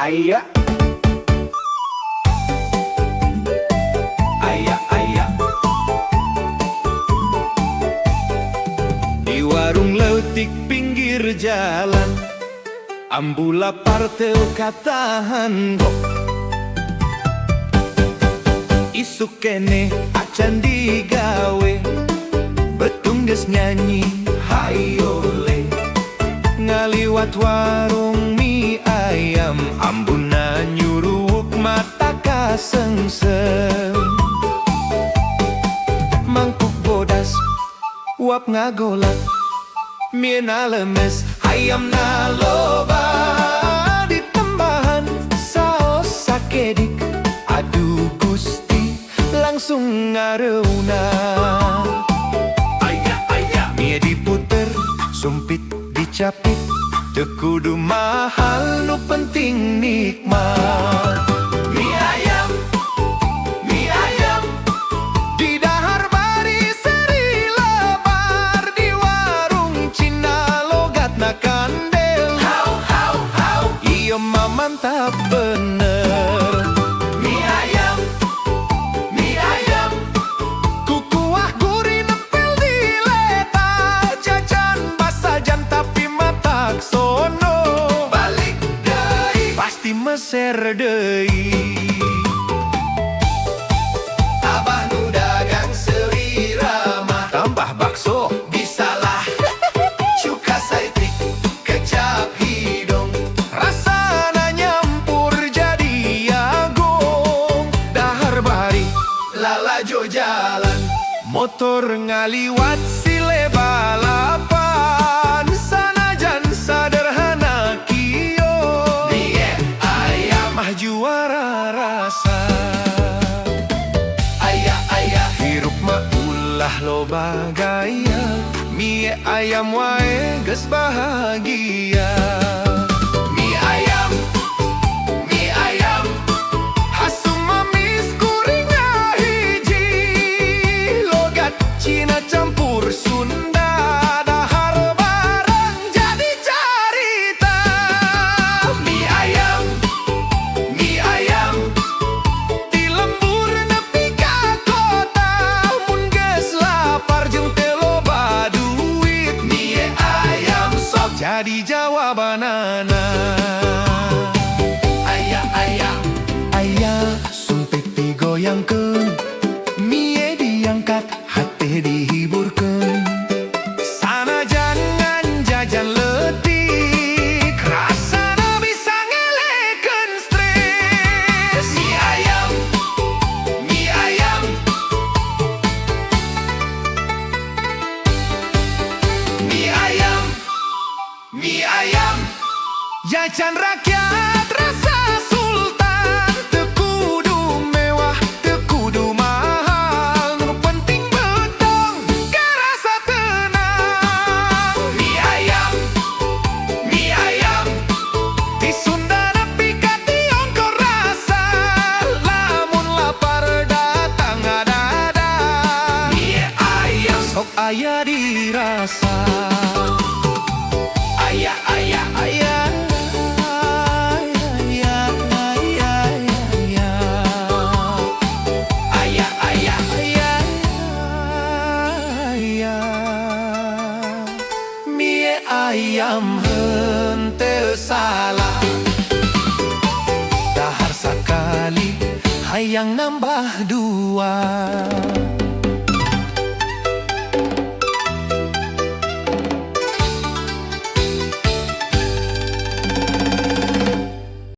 Ayah, ayah, ayah. Di warung leutik pinggir jalan, ambu lapar teu katahan kok. Isuk kene acan digawe, betung geus nyanyi hayole. Ngaliwat warung mie ayam, ambuna nyuruh mata kasengsem. Mangkuk bodas, uap ngagolak, mie na lemes, ayam na loba. Ditambahan saos sakedik, aduh gusti langsung ngareuna. Ayah, ayah. Mie diputer, sumpit dicapit, teu kudu mahal, nu penting nikmat. Mie ayam, mie ayam. Di dahar bari seri lebar, di warung Cina logatna kandel. Hau, hau, hau. Iya mah mantap bener. Mie ayam, mie ayam. Kukuah gurih nempel di letak, jajan basajan tapi matak sono. Balik deui, pasti meser deui. Abah nu dagang seirama, tambah bakso bisalah. Cuka saitrik, kecap hidung, rasana nyampur jadi jagung. Dahar bari lalajo jalan, motor ngaliwat sile balapan. Sanajan sederhana kieu, mie ayam mah juara rasa. Ayah, ayah. Hirup mah ulah loba gaya, mie ayam wae geus bahagia. Mie ayam, mie ayam. Hasung mamis kuringnya hiji, logat Cina campur Sunda. Dahar bareng jadi carita. Mie ayam, mie ayam. Di lembur nepi ka kota, mun geus lapar jeung teu loba duit, mie ayam sok jadi jawabanana. Ayah, ayah. Ayah, sumpit digoyangkeun, mie diangkat, hate dihiburkeun. Sanajan ngan jajan leutik, rasana bisa ngelekeun stres. Mie ayam, mie ayam. Mie ayam, mie ayam. Jajan rakyat rasa sultan, teu kudu mewah, teu kudu mahal, nu penting beutong karasa tenang. Mie ayam, mie ayam. Di Sunda nepi ka Tiongkok rasa, lamun lapar datang adadan. Mie ayam sok aya dirasa. Ayah, ayah, ayah. Ayah, ayah, ayah. Ayah, ayah, ayah. Ayah. Mie ayam henteu salah, dahar sakali hayang nambah dua.